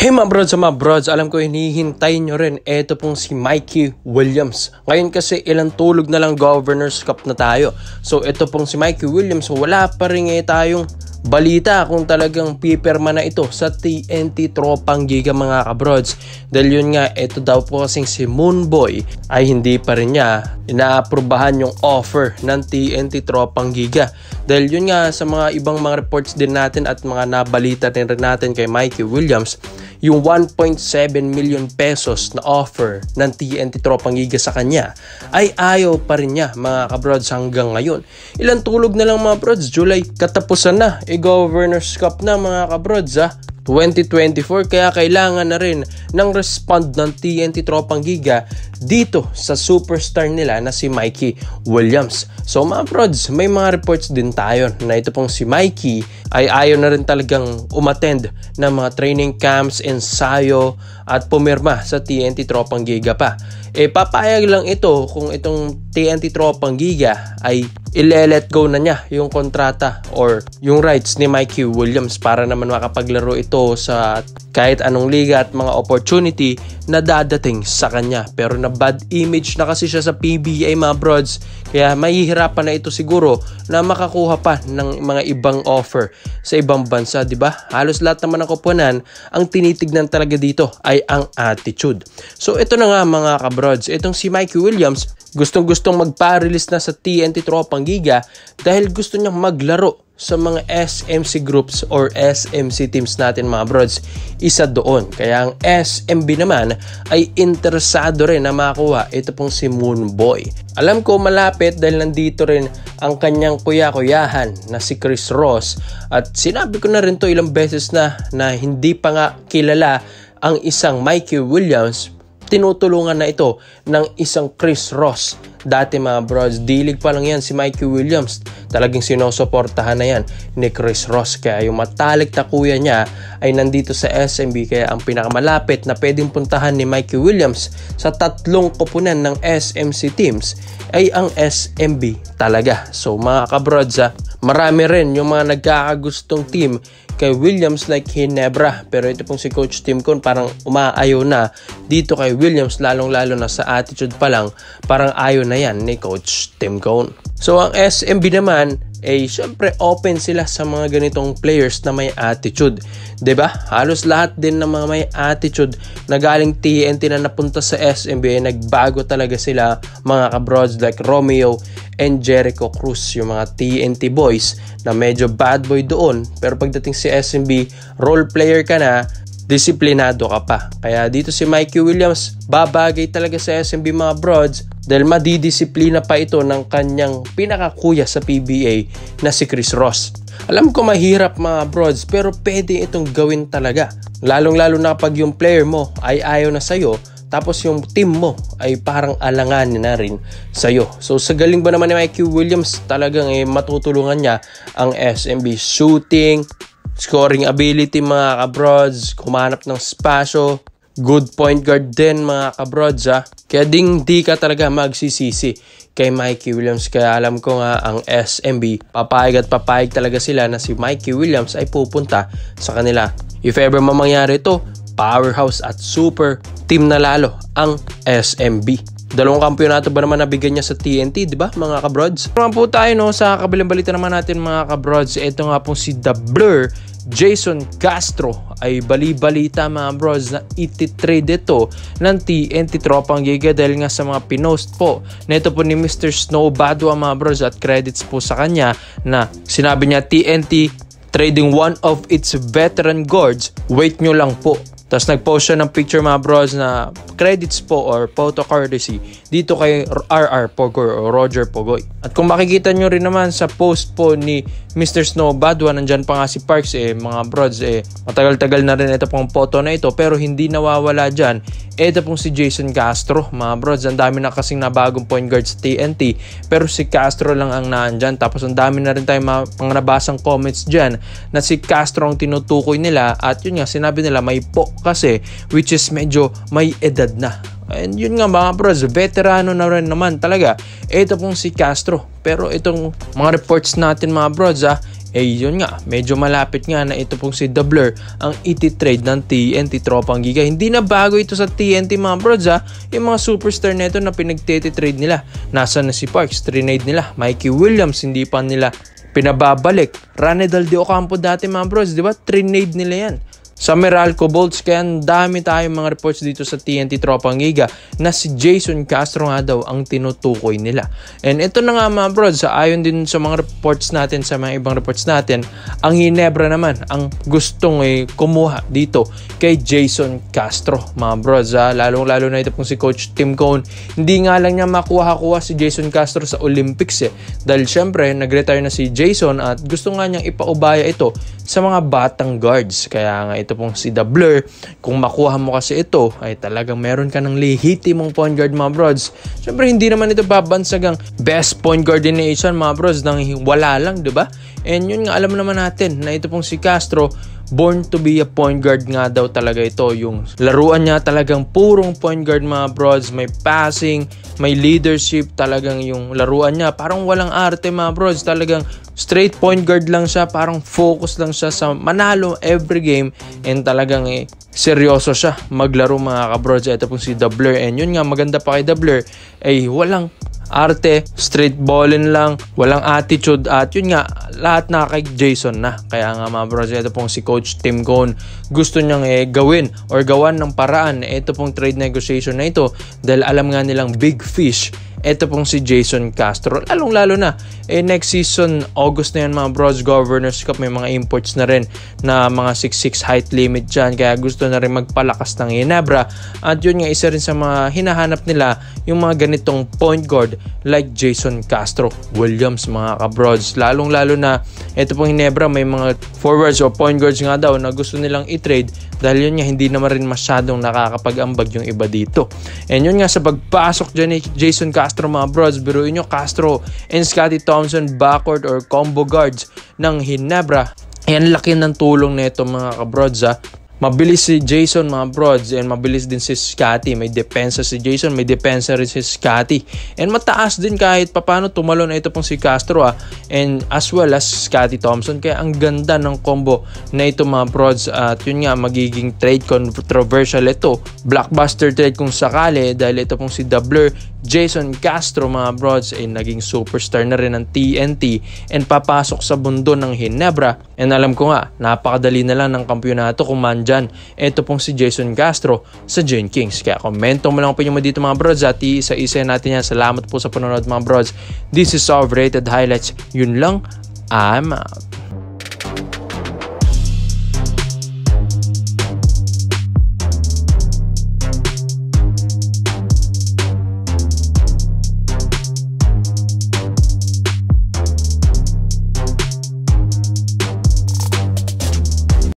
Hey mga brods, alam ko hinihintay nyo rin, eto pong si Mikey Williams. Ngayon kasi ilang tulog na lang Governors Cup na tayo. So eto pong si Mikey Williams, wala pa rin tayong balita kung talagang pipirma na ito sa TNT Tropang Giga mga kabrods. Dahil yun nga, eto daw po kasing si Moonboy ay hindi pa rin niya inaaprubahan yung offer ng TNT Tropang Giga. Dahil yun nga, sa mga ibang mga reports din natin at mga nabalita rin natin kay Mikey Williams, yung 1.7 million pesos na offer ng TNT Tropang Giga sa kanya ay ayaw pa rin niya mga kabrods hanggang ngayon. Ilang tulog na lang mga brods, July katapusan na, Governors Cup na mga kabrods 2024, kaya kailangan na rin ng respond ng TNT Tropang Giga dito sa superstar nila na si Mikey Williams. So mga brods, may mga reports din tayo na ito pong si Mikey ay ayaw na rin talagang umattend ng mga training camps, ensayo at pumirma sa TNT Tropang Giga pa. Papayag lang ito kung itong TNT Tropang Giga ay ile-let go na niya yung kontrata or yung rights ni Mikey Williams para naman makapaglaro ito sa kahit anong liga at mga opportunity na dadating sa kanya. Pero na bad image na kasi siya sa PBA mga brods, kaya mahihirapan na ito siguro na makakuha pa ng mga ibang offer sa ibang bansa, di ba? Halos lahat naman ng koponan, ang tinitignan talaga dito ay ang attitude. So ito na nga mga kabrods, itong si Mikey Williams gustong-gustong magpa-release na sa TNT Tropang Giga dahil gusto niyang maglaro sa mga SMC groups or SMC teams natin mga brods. Isa doon. Kaya ang SMB naman ay interesado rin na makakuha ito pong si Moonboy. Alam ko malapit dahil nandito rin ang kanyang kuya-kuyahan na si Chris Ross. At sinabi ko na rin to ilang beses na hindi pa nga kilala ang isang Mikey Williams. Tinutulungan na ito ng isang Chris Ross. Dati mga brods, dilig pa lang yan si Mikey Williams. Talagang sinusuportahan na yan ni Chris Ross. Kaya yung matalik na kuya niya ay nandito sa SMB. Kaya ang pinakamalapit na pwedeng puntahan ni Mikey Williams sa tatlong koponan ng SMC teams ay ang SMB talaga. So mga kabrods, marami rin yung mga nagkakagustong team kay Williams like Ginebra. Pero ito pong si Coach Tim Cone parang umaayaw na dito kay Williams, lalong-lalo na sa attitude pa lang, parang ayaw na yan ni Coach Tim Cone. So ang SMB naman syempre open sila sa mga ganitong players na may attitude. 'Di ba? Halos lahat din ng mga may attitude na galing TNT na napunta sa SMB ay nagbago talaga sila mga kabrods like Romeo and Jericho Cruz, yung mga TNT boys na medyo bad boy doon, pero pagdating si SMB, role player ka na, disiplinado ka pa. Kaya dito si Mikey Williams, babagay talaga sa SMB mga brods dahil madidisiplina pa ito ng kanyang pinakakuya sa PBA na si Chris Ross. Alam ko mahirap mga brods, pero pwede itong gawin talaga. Lalong-lalo na kapag yung player mo ay ayaw na sa'yo, tapos yung team mo ay parang alanganin na rin sa'yo. So sa galing ba naman ni Mikey Williams, talagang matutulungan niya ang SMB. Shooting, scoring ability mga kabrods, kumanap ng spasyo, good point guard din mga kabrods Kaya di ka talaga magsisisi kay Mikey Williams. Kaya alam ko nga ang SMB, papayag at papayag talaga sila na si Mikey Williams ay pupunta sa kanila. If ever mamangyari ito, powerhouse at super team na lalo ang SMB. Dalawang kampyonato ba naman nabigyan niya sa TNT, di ba mga kabrods? Naman po tayo sa kabilang balita naman natin mga kabrods. Ito nga po si The Blur, Jason Castro ay bali-balita mga bros na iti-trade ito ng TNT Tropang Giga dahil nga sa mga pinost po na ito po ni Mr. Snow Badwa mga bros, at credits po sa kanya na sinabi niya TNT trading one of its veteran guards, wait nyo lang po. Tapos nag-post siya ng picture mga bros na credits po or photo courtesy dito kay RR Pogoy o Roger Pogoy. At kung makikita nyo rin naman sa post po ni Mr. Snow Badwa, nandyan pa nga si Parks mga brods matagal-tagal na rin ito pong photo na ito, pero hindi nawawala dyan ito pong si Jason Castro mga brods. Ang dami na kasing nabagong point guard sa TNT, pero si Castro lang ang naandyan. Tapos ang dami na rin tayong mga nabasang comments dyan na si Castro ang tinutukoy nila, at yun nga sinabi nila may po kasi, which is medyo may edad na. And yun nga mga bros, veterano na rin naman talaga ito pong si Castro. Pero itong mga reports natin mga bros yun nga, medyo malapit nga na ito pong si The Blur ang iti-trade ng TNT Tropang Giga. Hindi na bago ito sa TNT mga brods ha. Yung mga superstar neto na pinagtiti-trade nila. Nasa na si Parks, trinade nila. Mikey Williams, hindi pa nila pinababalik. Ranedal de Ocampo dati mga brods, di ba? Trinade nila yan sa Meralco Bolts. Kaya dami tayong mga reports dito sa TNT Tropang Giga na si Jason Castro nga daw ang tinutukoy nila. And ito na nga mga brods, ayon din sa mga reports natin, sa mga ibang reports natin, ang Ginebra naman ang gustong kumuha dito kay Jason Castro mga brods. Lalo na ito pong si Coach Tim Cone. Hindi nga lang niya makuha si Jason Castro sa Olympics dahil syempre nag-retire na si Jason at gusto nga niyang ipaubaya ito sa mga batang guards. Kaya nga ito pong si The Blur, kung makuha mo kasi ito ay talagang meron ka ng lehitimong point guard mga brods. Syempre hindi naman ito babansagang best point guard in the nation mga brods nang wala lang, diba? And yun nga, alam naman natin na ito pong si Castro, born to be a point guard nga daw talaga ito. Yung laruan niya talagang purong point guard mga brods. May passing, may leadership, talagang yung laruan niya parang walang arte mga brods. Talagang straight point guard lang siya, parang focus lang siya sa manalo every game. And talagang seryoso siya maglaro mga kabrods. Ito pong si The Blur. And yun nga, maganda pa kay The Blur walang arte, straight ballin lang, walang attitude, at yun nga, lahat na kay Jason na. Kaya nga mga bros, ito pong si Coach Tim Cone, gusto niyang gawin or gawan ng paraan ito pong trade negotiation na ito dahil alam nga nilang big fish ito pong si Jason Castro. Lalo na next season, August na yan mga bros, Governors Cup, may mga imports na rin na mga 6'6" height limit dyan. Kaya gusto na rin magpalakas ng Ginebra. At yun nga, isa rin sa mga hinahanap nila yung mga ganitong point guard like Jason Castro Williams mga kabrods. Lalo na ito pong Ginebra, may mga forwards o point guards nga daw na gusto nilang i-trade dahil yun nga, hindi naman rin masyadong nakakapag-ambag yung iba dito. And yun nga, sa pagpasok dyan ni Jason Castro mga brods, biruin nyo, Castro and Scottie Thompson backcourt or combo guards ng Ginebra. Ayan, laki ng tulong nito mga kabrods Mabilis si Jason mga brods and mabilis din si Scottie. May depensa si Jason, may depensa rin si Scottie. And mataas din kahit papano tumalon ito pong si Castro and as well as Scottie Thompson. Kaya ang ganda ng combo na ito mga brods. At yun nga, magiging trade controversial ito. Blockbuster trade kung sakali dahil ito pong si The Blur, Jason Castro mga brods naging superstar na rin ng TNT and papasok sa mundo ng Ginebra. And alam ko nga, napakadali na lang ng kampyonato kung dyan. Ito pong si Jason Castro sa Gen Kings. Kaya komento mo lang po mo dito mga brods at isa-isa natin yan. Salamat po sa panonood mga brods. This is Overrated Highlights. Yun lang. I'm out.